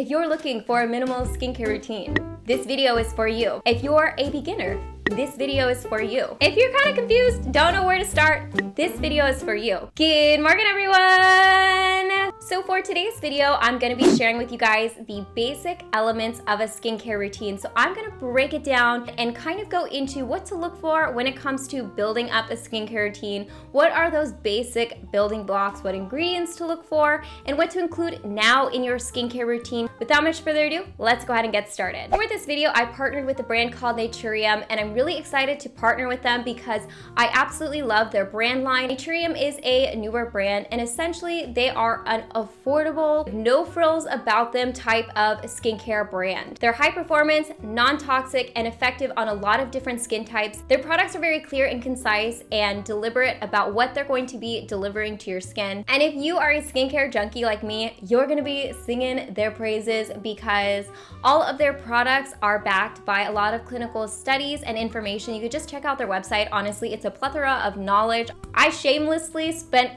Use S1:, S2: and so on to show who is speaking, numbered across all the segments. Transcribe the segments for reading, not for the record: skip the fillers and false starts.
S1: If you're looking for a minimal skincare routine, this video is for you. If you're a beginner, this video is for you. If you're kind of confused, don't know where to start, this video is for you. Good morning, everyone! So for today's video, I'm gonna be sharing with you guys the basic elements of a skincare routine. So I'm gonna break it down and kind of go into what to look for when it comes to building up a skincare routine. What are those basic building blocks, what ingredients to look for, and what to include now in your skincare routine. Without much further ado, let's go ahead and get started. For this video, I partnered with a brand called Naturium, and I'm really excited to partner with them because I absolutely love their brand line. Naturium is a newer brand, and essentially they are an affordable, no frills about them type of skincare brand. They're high performance, non-toxic, and effective on a lot of different skin types. Their products are very clear and concise and deliberate about what they're going to be delivering to your skin. And if you are a skincare junkie like me, you're gonna be singing their praises because all of their products are backed by a lot of clinical studies and information. You could just check out their website. Honestly, it's a plethora of knowledge. I shamelessly spent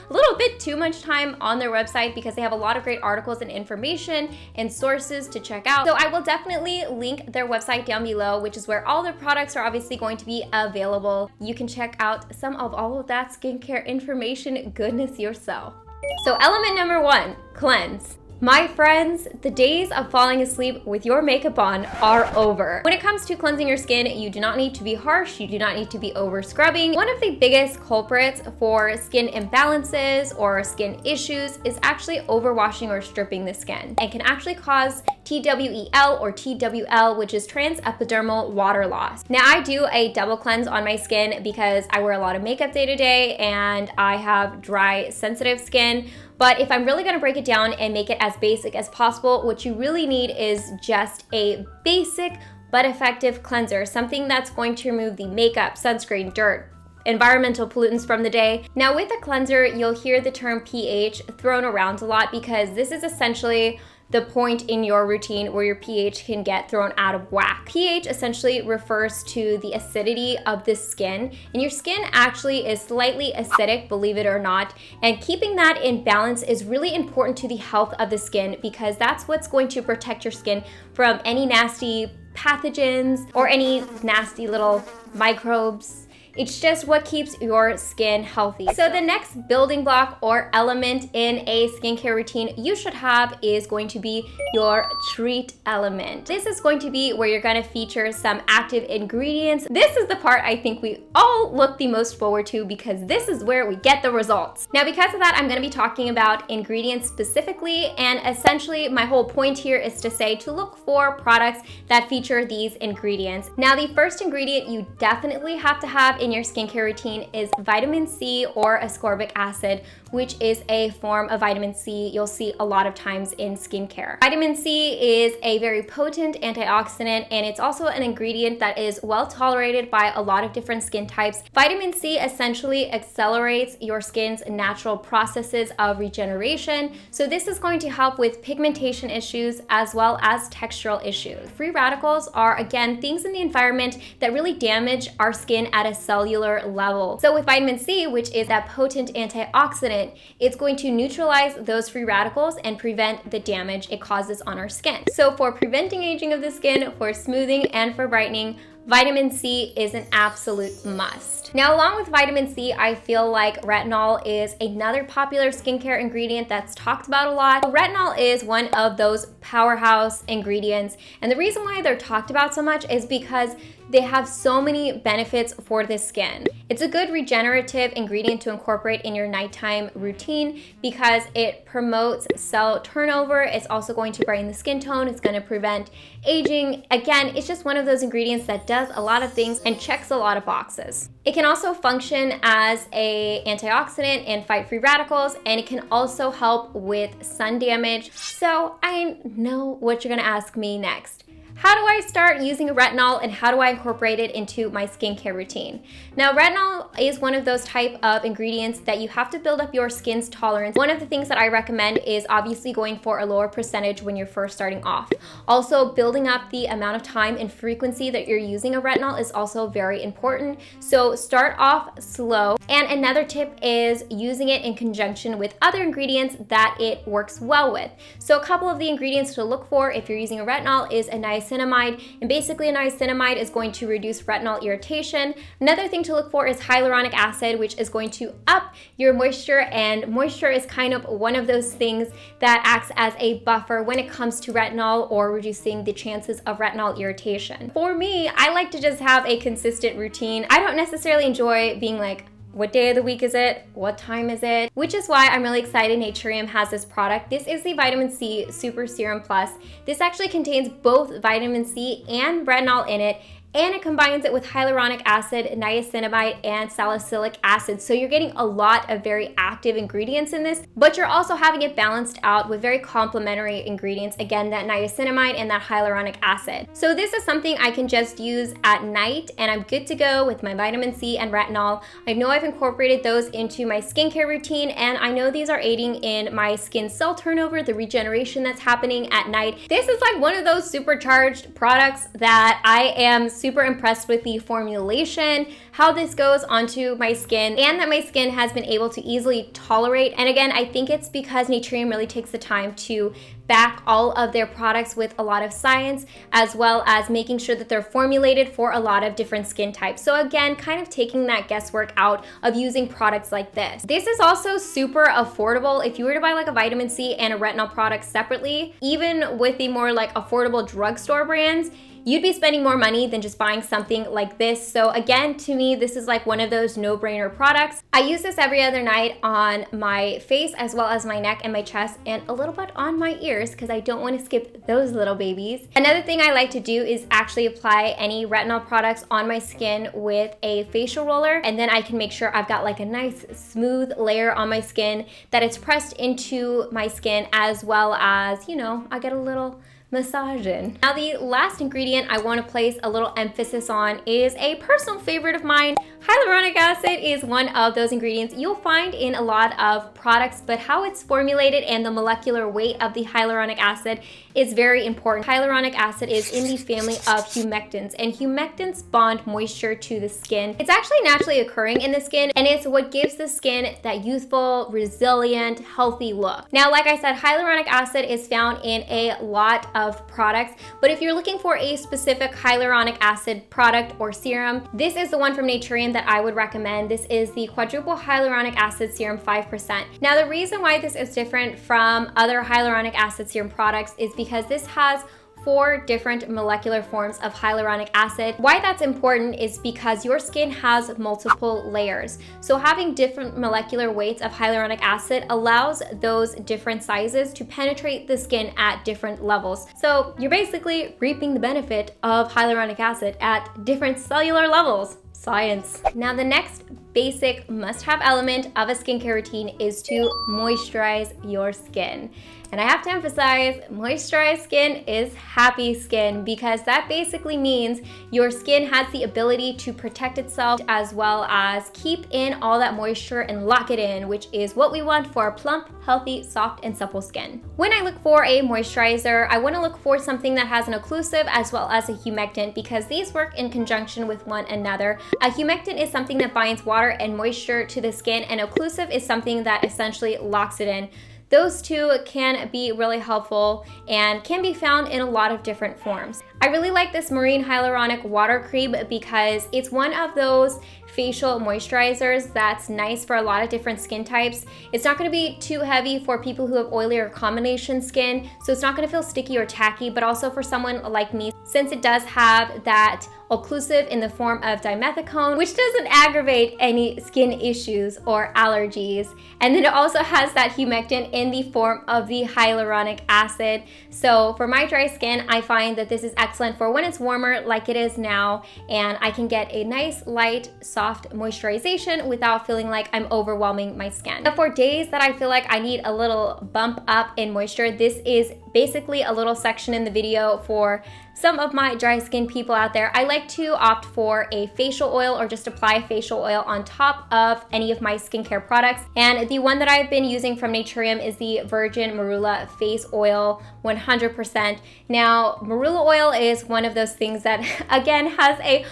S1: a little bit too much time on their website because they have a lot of great articles and information and sources to check out. So I will definitely link their website down below, which is where all their products are obviously going to be available. You can check out some of all of that skincare information goodness yourself. So element number one, cleanse. My friends, the days of falling asleep with your makeup on are over. When it comes to cleansing your skin, you do not need to be harsh, you do not need to be over scrubbing. One of the biggest culprits for skin imbalances or skin issues is actually overwashing or stripping the skin, and can actually cause TWEL or TWL, which is transepidermal water loss. Now I do a double cleanse on my skin because I wear a lot of makeup day to day and I have dry, sensitive skin. But if I'm really gonna break it down and make it as basic as possible, what you really need is just a basic but effective cleanser, something that's going to remove the makeup, sunscreen, dirt, environmental pollutants from the day. Now with a cleanser, you'll hear the term pH thrown around a lot because this is essentially the point in your routine where your pH can get thrown out of whack. pH essentially refers to the acidity of the skin, and your skin actually is slightly acidic, believe it or not, and keeping that in balance is really important to the health of the skin because that's what's going to protect your skin from any nasty pathogens or any nasty little microbes. It's just what keeps your skin healthy. So the next building block or element in a skincare routine you should have is going to be your treat element. This is going to be where you're gonna feature some active ingredients. This is the part I think we all look the most forward to because this is where we get the results. Now because of that, I'm gonna be talking about ingredients specifically, and essentially my whole point here is to say to look for products that feature these ingredients. Now the first ingredient you definitely have to have in your skincare routine is vitamin C or ascorbic acid, which is a form of vitamin C you'll see a lot of times in skincare. Vitamin C is a very potent antioxidant, and it's also an ingredient that is well tolerated by a lot of different skin types. Vitamin C essentially accelerates your skin's natural processes of regeneration, so this is going to help with pigmentation issues as well as textural issues. Free radicals are, again, things in the environment that really damage our skin at a cellular level. So with vitamin C, which is that potent antioxidant, it's going to neutralize those free radicals and prevent the damage it causes on our skin. So for preventing aging of the skin, for smoothing, and for brightening, vitamin C is an absolute must. Now, along with vitamin C, I feel like retinol is another popular skincare ingredient that's talked about a lot. Retinol is one of those powerhouse ingredients, and the reason why they're talked about so much is because they have so many benefits for the skin. It's a good regenerative ingredient to incorporate in your nighttime routine because it promotes cell turnover. It's also going to brighten the skin tone. It's going to prevent aging. Again, it's just one of those ingredients that does a lot of things and checks a lot of boxes. It can also function as an antioxidant and fight free radicals, and it can also help with sun damage. So I know what you're going to ask me next. How do I start using retinol and how do I incorporate it into my skincare routine? Now, retinol is one of those type of ingredients that you have to build up your skin's tolerance. One of the things that I recommend is obviously going for a lower percentage when you're first starting off. Also, building up the amount of time and frequency that you're using a retinol is also very important. So start off slow. And another tip is using it in conjunction with other ingredients that it works well with. So a couple of the ingredients to look for if you're using a retinol is a niacinamide, and basically a niacinamide is going to reduce retinol irritation. Another thing to look for is hyaluronic acid, which is going to up your moisture, and moisture is kind of one of those things that acts as a buffer when it comes to retinol or reducing the chances of retinol irritation. For me, I like to just have a consistent routine. I don't necessarily enjoy being like, what day of the week is it? What time is it? Which is why I'm really excited Naturium has this product. This is the Vitamin C Super Serum Plus. This actually contains both vitamin C and retinol in it, and it combines it with hyaluronic acid, niacinamide, and salicylic acid. So you're getting a lot of very active ingredients in this, but you're also having it balanced out with very complementary ingredients. Again, that niacinamide and that hyaluronic acid. So this is something I can just use at night, and I'm good to go with my vitamin C and retinol. I know I've incorporated those into my skincare routine, and I know these are aiding in my skin cell turnover, the regeneration that's happening at night. This is like one of those supercharged products that I am super impressed with the formulation, how this goes onto my skin, and that my skin has been able to easily tolerate. And again, I think it's because Naturium really takes the time to back all of their products with a lot of science, as well as making sure that they're formulated for a lot of different skin types. So again, kind of taking that guesswork out of using products like this. This is also super affordable. If you were to buy like a vitamin C and a retinol product separately, even with the more like affordable drugstore brands, you'd be spending more money than just buying something like this. So again, to me, this is like one of those no-brainer products. I use this every other night on my face, as well as my neck and my chest, and a little bit on my ears, because I don't want to skip those little babies. Another thing I like to do is actually apply any retinol products on my skin with a facial roller, and then I can make sure I've got like a nice smooth layer on my skin, that it's pressed into my skin, as well as, you know, I get a little massage in. Now, the last ingredient I want to place a little emphasis on is a personal favorite of mine. Hyaluronic acid is one of those ingredients you'll find in a lot of products, but how it's formulated and the molecular weight of the hyaluronic acid is very important. Hyaluronic acid is in the family of humectants, and humectants bond moisture to the skin. It's actually naturally occurring in the skin, and it's what gives the skin that youthful, resilient, healthy look. Now, like I said, hyaluronic acid is found in a lot of products, but if you're looking for a specific hyaluronic acid product or serum, this is the one from Naturium that I would recommend. This is the quadruple hyaluronic acid serum 5%. Now, the reason why this is different from other hyaluronic acid serum products is because this has 4 different molecular forms of hyaluronic acid. Why that's important is because your skin has multiple layers. So having different molecular weights of hyaluronic acid allows those different sizes to penetrate the skin at different levels. So you're basically reaping the benefit of hyaluronic acid at different cellular levels. Science. Now, the next basic must-have element of a skincare routine is to moisturize your skin. And I have to emphasize, moisturized skin is happy skin, because that basically means your skin has the ability to protect itself, as well as keep in all that moisture and lock it in, which is what we want for a plump, healthy, soft, and supple skin. When I look for a moisturizer, I want to look for something that has an occlusive as well as a humectant, because these work in conjunction with one another. A humectant is something that binds water and moisture to the skin, and occlusive is something that essentially locks it in. Those two can be really helpful and can be found in a lot of different forms. I really like this Marine Hyaluronic Water Cream because it's one of those facial moisturizers that's nice for a lot of different skin types. It's not going to be too heavy for people who have oily or combination skin, so it's not going to feel sticky or tacky, but also for someone like me, since it does have that occlusive in the form of dimethicone, which doesn't aggravate any skin issues or allergies. And then it also has that humectant in the form of the hyaluronic acid. So for my dry skin, I find that this is excellent for when it's warmer like it is now, and I can get a nice, light, soft moisturization without feeling like I'm overwhelming my skin. But for days that I feel like I need a little bump up in moisture, this is basically a little section in the video for some of my dry skin people out there. I like to opt for a facial oil or just apply facial oil on top of any of my skincare products. And the one that I've been using from Naturium is the Virgin Marula Face Oil 100%. Now, marula oil is one of those things that, again, has a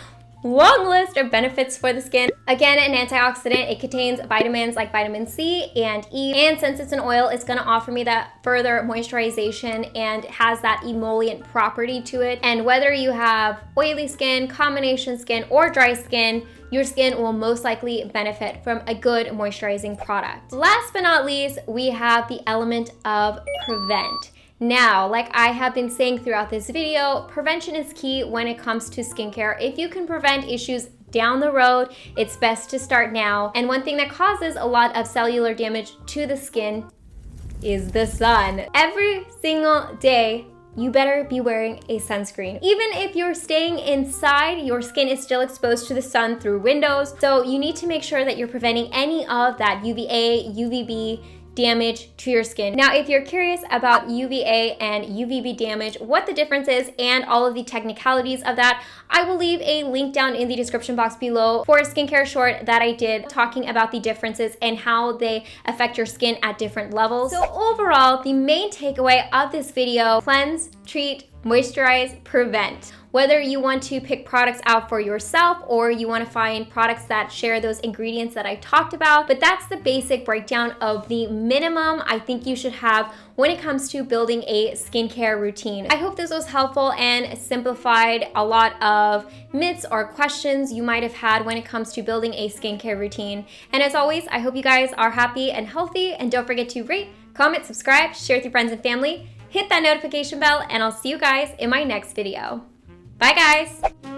S1: long list of benefits for the skin. Again, an antioxidant, it contains vitamins like vitamin C and E, and since it's an oil, it's gonna offer me that further moisturization and has that emollient property to it. And whether you have oily skin, combination skin, or dry skin, your skin will most likely benefit from a good moisturizing product. Last but not least, we have the element of prevent. Now, like I have been saying throughout this video, prevention is key when it comes to skincare. If you can prevent issues down the road, it's best to start now. And one thing that causes a lot of cellular damage to the skin is the sun. Every single day, you better be wearing a sunscreen. Even if you're staying inside, your skin is still exposed to the sun through windows. So you need to make sure that you're preventing any of that UVA, UVB, damage to your skin. Now, if you're curious about UVA and UVB damage, what the difference is, and all of the technicalities of that, I will leave a link down in the description box below for a skincare short that I did talking about the differences and how they affect your skin at different levels. So overall, the main takeaway of this video: cleanse, treat, moisturize, prevent. Whether you want to pick products out for yourself or you want to find products that share those ingredients that I talked about, but that's the basic breakdown of the minimum I think you should have when it comes to building a skincare routine. I hope this was helpful and simplified a lot of myths or questions you might have had when it comes to building a skincare routine. And as always, I hope you guys are happy and healthy, and don't forget to rate, comment, subscribe, share with your friends and family, hit that notification bell, and I'll see you guys in my next video. Bye guys!